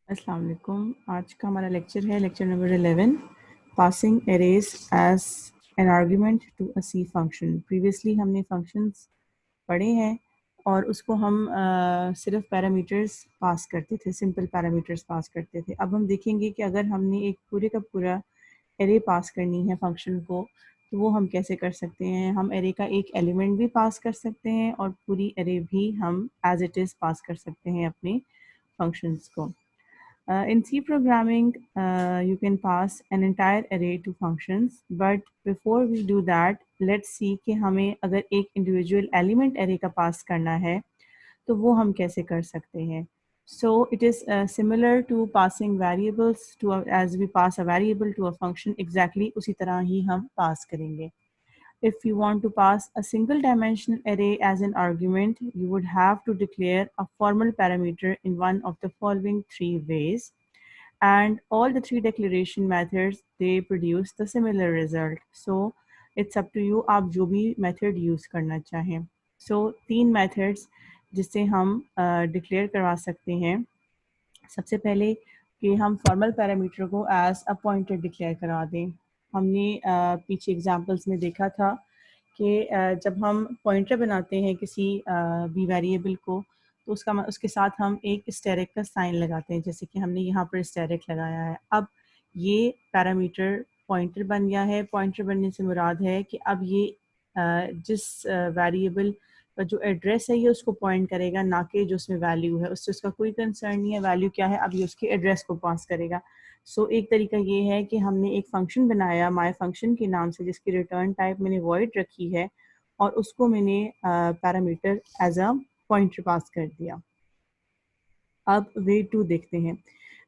अस्सलाम वालेकुम। आज का हमारा लेक्चर है lecture number 11, passing arrays as an argument to a C function. Previously हमने फंक्शंस पढ़े हैं और उसको हम सिर्फ पैरामीटर्स पास करते थे, सिंपल पैरामीटर्स पास करते थे। अब हम देखेंगे कि अगर हमने एक पूरे का पूरा एरे पास करनी है फंक्शन को तो वो हम कैसे कर सकते हैं। हम एरे का एक एलिमेंट भी पास कर सकते हैं और पूरी एरे भी हम एज इट इज़ पास कर सकते हैं अपने फंक्शंस को। In C programming, you can pass an entire array to functions, but before we do that, let's see कि हमें अगर एक individual element array का pass करना है तो वो हम कैसे कर सकते हैं। So it is similar to passing variables to as we pass a variable to a function, exactly उसी तरह ही हम pass करेंगे। If you want to pass a single dimensional array as an argument, you would have to declare a formal parameter in one of the following three ways, and all the three declaration methods they produce the similar result. So it's up to you आप जो भी method use करना चाहें। So तीन methods जिससे हम declare करवा सकते हैं। सबसे पहले कि हम फॉर्मल पैरामीटर को एज अ पॉइंटर डिक्लेयर करा दें। हमने पीछे एग्जांपल्स में देखा था कि जब हम पॉइंटर बनाते हैं किसी बी वेरिएबल को तो उसके साथ हम एक स्टेरिक का साइन लगाते हैं, जैसे कि हमने यहाँ पर स्टेरिक लगाया है। अब ये पैरामीटर पॉइंटर बन गया है। पॉइंटर बनने से मुराद है कि अब ये जिस वेरिएबल का जो एड्रेस है ये उसको पॉइंट करेगा, ना कि जो उसमें वैल्यू है उससे उसका कोई कंसर्न नहीं है। वैल्यू क्या है, अब ये उसके एड्रेस को पास करेगा। सो एक तरीका ये है कि हमने एक फंक्शन बनाया माय फंक्शन के नाम से, जिसकी रिटर्न टाइप मैंने वॉइड रखी है और उसको मैंने parameter as a pointer pass कर दिया। अब वे टू देखते हैं।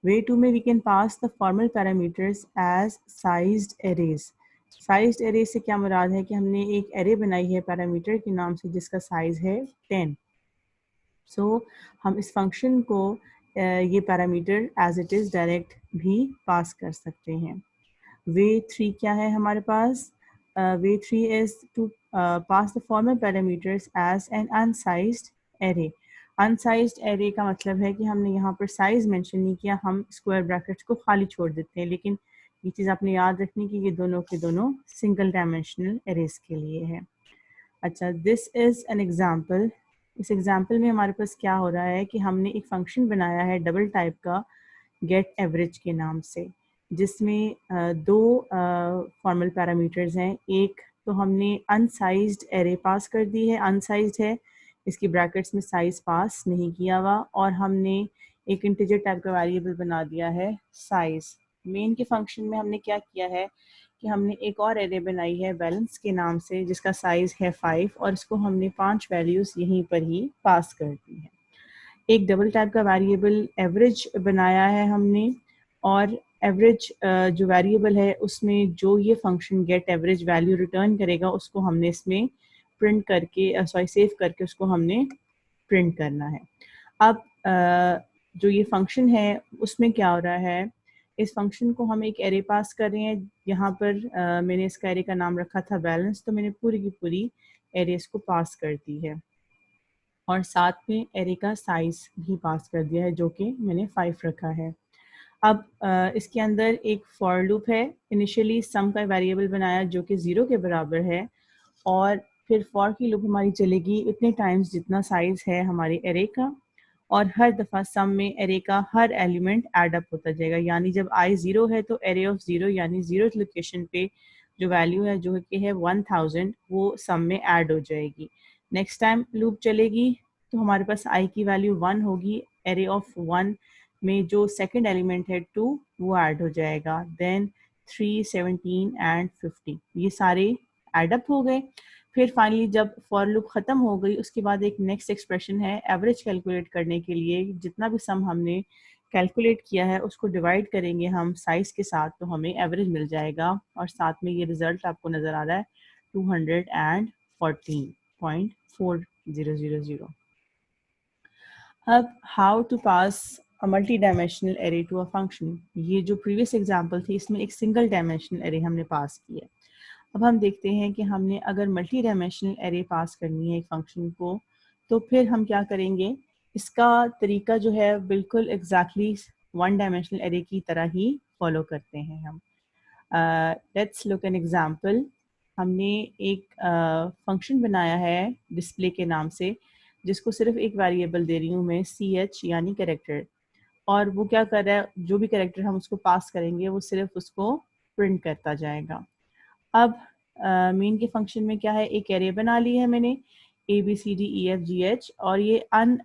वे टू में we can pass the formal parameters as sized arrays. Sized array से क्या मुराद है कि हमने एक एरे बनाई है पैरामीटर के नाम से जिसका साइज है 10। सो हम इस फंक्शन को ये parameter as it is direct भी पास कर सकते हैं। वे थ्री क्या है हमारे पास? Way three is to pass the formal parameters as an unsized array. Unsized array का मतलब है कि हमने यहाँ पर साइज मेंशन नहीं किया, हम स्क्वायर ब्रैकेट्स को खाली छोड़ देते हैं। लेकिन ये चीज़ आपने याद रखनी कि ये दोनों के दोनों सिंगल डायमेंशनल एरेज के लिए है। अच्छा, दिस इज़ एन एग्जाम्पल। इस एग्जाम्पल में हमारे पास क्या हो रहा है कि हमने एक फंक्शन बनाया है डबल टाइप का गेट एवरेज के नाम से, जिसमें दो फॉर्मल पैरामीटर्स हैं। एक तो हमने अनसाइज्ड एरे पास कर दी है, अनसाइज्ड है, इसकी ब्रैकेट्स में साइज पास नहीं किया हुआ, और हमने एक इंटीजर टाइप का वेरिएबल बना दिया है साइज। मेन के फंक्शन में हमने क्या किया है कि हमने एक और एरे बनाई है बैलेंस के नाम से जिसका साइज है 5 और इसको हमने 5 वैल्यूज़ यहीं पर ही पास कर दी है। एक डबल टाइप का वेरिएबल एवरेज बनाया है हमने, और एवरेज जो वेरिएबल है उसमें जो ये function get average value return करेगा उसको हमने इसमें प्रिंट करके सेव करके उसको हमने प्रिंट करना है। अब जो ये फंक्शन है उसमें क्या हो रहा है, इस फंक्शन को हम एक एरे पास कर रहे हैं। यहाँ पर मैंने इसका एरे का नाम रखा था बैलेंस, तो मैंने पूरी की पूरी एरे इसको पास कर दी है और साथ में एरे का साइज भी पास कर दिया है जो कि मैंने 5 रखा है। अब इसके अंदर एक फॉर लूप है। इनिशियली सम का वेरिएबल बनाया जो कि 0 के बराबर है, और फिर फॉर की लूप हमारी चलेगी इतने टाइम्स जितना साइज है हमारे एरे का, और हर दफ़ा सम में एरे का हर एलिमेंट ऐड अप होता जाएगा। यानी जब आई 0 है तो एरे ऑफ 0 यानी 0th लोकेशन पे जो वैल्यू है जो कि है 1000 वो सम में ऐड हो जाएगी। नेक्स्ट टाइम लूप चलेगी तो हमारे पास आई की वैल्यू 1 होगी, एरे ऑफ 1 में जो सेकंड एलिमेंट है 2 वो ऐड हो जाएगा, देन 3, 17 एंड 50 ये सारे ऐड अप हो गए। फिर फाइनली जब फॉर लूप ख़त्म हो गई उसके बाद एक नेक्स्ट एक्सप्रेशन है एवरेज कैलकुलेट करने के लिए। जितना भी सम हमने कैलकुलेट किया है उसको डिवाइड करेंगे हम साइज के साथ तो हमें एवरेज मिल जाएगा, और साथ में ये रिजल्ट आपको नज़र आ रहा है 214.4000। अब how to pass a multi dimensional array to a function. ये जो प्रीवियस एग्जांपल थी इसमें एक सिंगल डायमेंशनल एरे हमने पास की है। अब हम देखते हैं कि हमने अगर मल्टी डायमेंशनल एरे पास करनी है एक फंक्शन को तो फिर हम क्या करेंगे। इसका तरीका जो है बिल्कुल एग्जैक्टली वन डायमेंशनल एरे की तरह ही फॉलो करते हैं हम। Let's look an example. हमने एक फंक्शन बनाया है डिस्प्ले के नाम से, जिसको सिर्फ एक वेरिएबल दे रही हूँ मैं, ch यानी कैरेक्टर, और वो क्या कर रहा है, जो भी कैरेक्टर हम उसको पास करेंगे वो सिर्फ उसको प्रिंट करता जाएगा। अब मेन के फंक्शन में क्या है, एक एरे बना ली है मैंने ABCDEFGH, और ये अन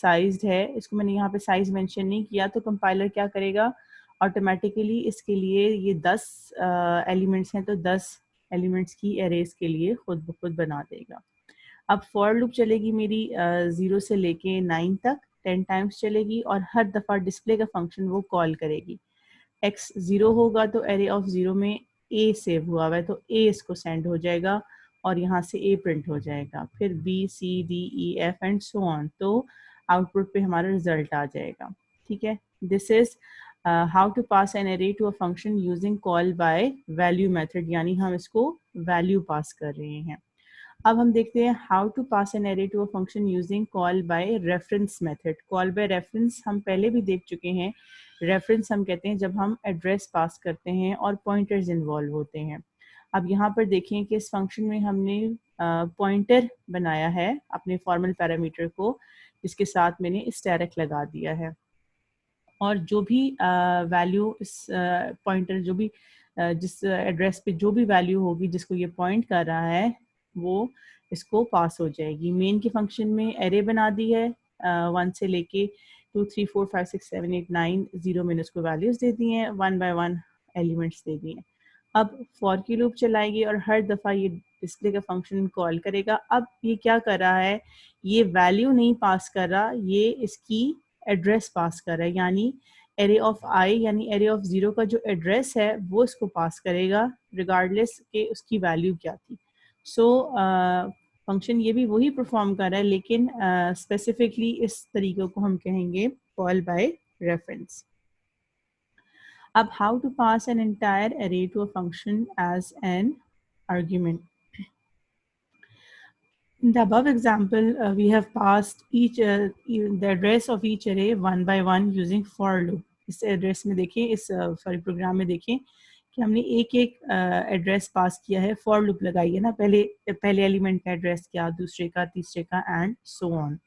साइज्ड है, इसको मैंने यहाँ पे साइज मेंशन नहीं किया, तो कंपाइलर क्या करेगा, ऑटोमेटिकली इसके लिए ये 10 एलिमेंट्स हैं तो 10 एलिमेंट्स की एरेज के लिए खुद ब खुद बना देगा। अब फॉर लूप चलेगी मेरी 0 से लेके 9 तक 10 टाइम्स चलेगी, और हर दफ़ा डिस्प्ले का फंक्शन वो कॉल करेगी। x 0 होगा तो एरे ऑफ 0 में a सेव हुआ हुआ है तो a इसको सेंड हो जाएगा और यहाँ से a प्रिंट हो जाएगा, फिर b c d e f and so on, तो आउटपुट पे हमारा रिजल्ट आ जाएगा। ठीक है, this is how to pass an array to a function using call by value method, यानी हम इसको वैल्यू पास कर रहे हैं। अब हम देखते हैं how to pass an array to a function using call by reference method. Call by reference हम पहले भी देख चुके हैं। रेफरेंस हम कहते हैं जब हम एड्रेस पास करते हैं और पॉइंटर्स इन्वॉल्व होते हैं। अब यहाँ पर देखें कि इस फंक्शन में हमने पॉइंटर बनाया है अपने फॉर्मल पैरामीटर को, जिसके साथ मैंने स्टैरिक लगा दिया है, और जो भी वैल्यू इस पॉइंटर जो भी जिस एड्रेस पे जो भी वैल्यू होगी जिसको ये पॉइंट कर रहा है वो इसको पास हो जाएगी। मेन के फंक्शन में एरे बना दी है 1 से लेके 2 3 4 5 6 7 8 9 0 मैंने उसको वैल्यूज दे दी हैं, 1 बाय 1 एलिमेंट्स दे दिए हैं। अब फॉर की लूप चलाएगी और हर दफ़ा ये डिस्प्ले का फंक्शन कॉल करेगा। अब ये क्या कर रहा है, ये वैल्यू नहीं पास कर रहा, ये इसकी एड्रेस पास कर रहा है, यानी एरे ऑफ आई यानी एरे ऑफ 0 का जो एड्रेस है वो इसको पास करेगा रिगार्डलेस के उसकी वैल्यू क्या थी। सो फंक्शन ये भी वही परफॉर्म कर रहा है, लेकिन स्पेसिफिकली इस तरीके को हम कहेंगे कॉल बाय रेफरेंस। अब how to pass an entire array to a function as an argument. In the above example, we have passed each the address of each array one by one using for loop. इस address में देखें, इस sorry programme में देखें कि हमने एक एक एड्रेस पास किया है, फॉर लूप लगाई है ना, पहले एलिमेंट का एड्रेस क्या, दूसरे का, तीसरे का, एंड सो ऑन।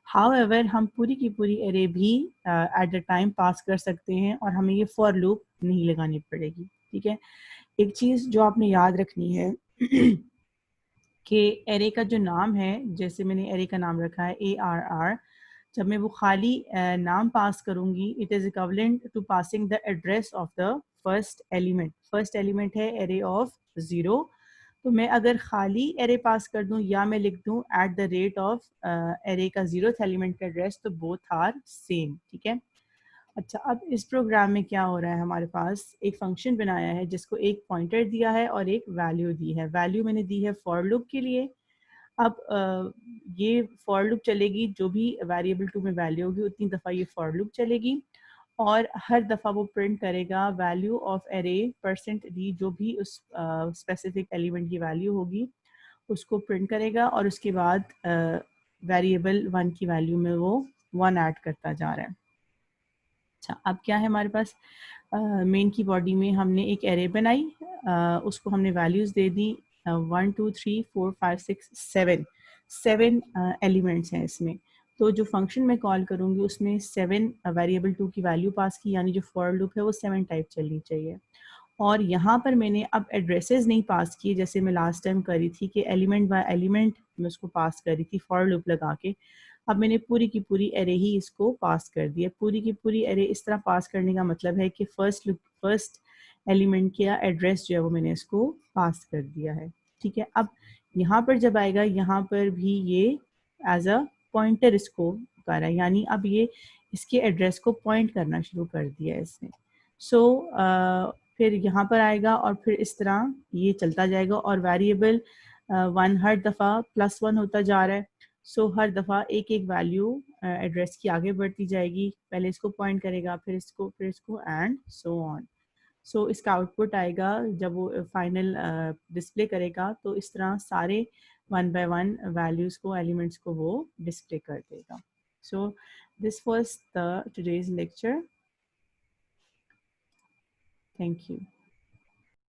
हाउएवर हम पूरी की पूरी एरे भी एट द टाइम पास कर सकते हैं और हमें ये फॉर लूप नहीं लगानी पड़ेगी। ठीक है, एक चीज़ जो आपने याद रखनी है कि एरे का जो नाम है, जैसे मैंने एरे का नाम रखा है ARR, जब मैं वो खाली नाम पास करूंगी, it is equivalent to passing the address of the first element. First element है एरे ऑफ 0, तो मैं अगर खाली एरे पास कर दूं या मैं लिख दूं at the rate of array का 0th एलिमेंट का एड्रेस, तो बोथ आर सेम। ठीक है, अच्छा, अब इस प्रोग्राम में क्या हो रहा है, हमारे पास एक फंक्शन बनाया है जिसको एक पॉइंटर दिया है और एक वैल्यू दी है। वैल्यू मैंने दी है फॉर लूप के लिए। अब ये फॉर लूप चलेगी, जो भी वेरिएबल 2 में वैल्यू होगी उतनी दफ़ा ये फॉर लूप चलेगी, और हर दफ़ा वो प्रिंट करेगा वैल्यू ऑफ एरे %d, जो भी उस स्पेसिफिक एलिमेंट की वैल्यू होगी उसको प्रिंट करेगा, और उसके बाद वेरिएबल 1 की वैल्यू में वो 1 ऐड करता जा रहा है। अच्छा, अब क्या है हमारे पास, मेन की बॉडी में हमने एक एरे बनाई, उसको हमने वैल्यूज़ दे दी 1 2 3 4 5 6 7 एलिमेंट्स हैं इसमें। तो जो फंक्शन मैं कॉल करूँगी उसमें 7 वेरिएबल 2 की वैल्यू पास की, यानी जो फॉर लूप है वो 7 टाइप चलनी चाहिए। और यहाँ पर मैंने अब एड्रेसेस नहीं पास किए जैसे मैं लास्ट टाइम करी थी कि एलिमेंट बाय एलिमेंट मैं उसको पास करी थी फॉर लूप लगा के। अब मैंने पूरी की पूरी एरे ही इसको पास कर दिया। पूरी की पूरी एरे इस तरह पास करने का मतलब है कि फर्स्ट एलिमेंट का एड्रेस जो है वो मैंने इसको पास कर दिया है। ठीक है, अब यहाँ पर जब आएगा, यहाँ पर भी ये एज अ पॉइंटर इसको कर रहा है, यानी अब ये इसके एड्रेस को पॉइंट करना शुरू कर दिया है इसने। सो फिर यहाँ पर आएगा और फिर इस तरह ये चलता जाएगा, और वेरिएबल 1 हर दफ़ा +1 होता जा रहा है। सो हर दफ़ा एक एक वैल्यू एड्रेस की आगे बढ़ती जाएगी, पहले इसको पॉइंट करेगा, फिर इसको एंड सो ऑन। सो इसका आउटपुट आएगा जब वो फाइनल डिस्प्ले करेगा, तो इस तरह सारे 1 बाय 1 वैल्यूज़ को, एलिमेंट्स को वो डिस्प्ले कर देगा। So this was the today's lecture. Thank you.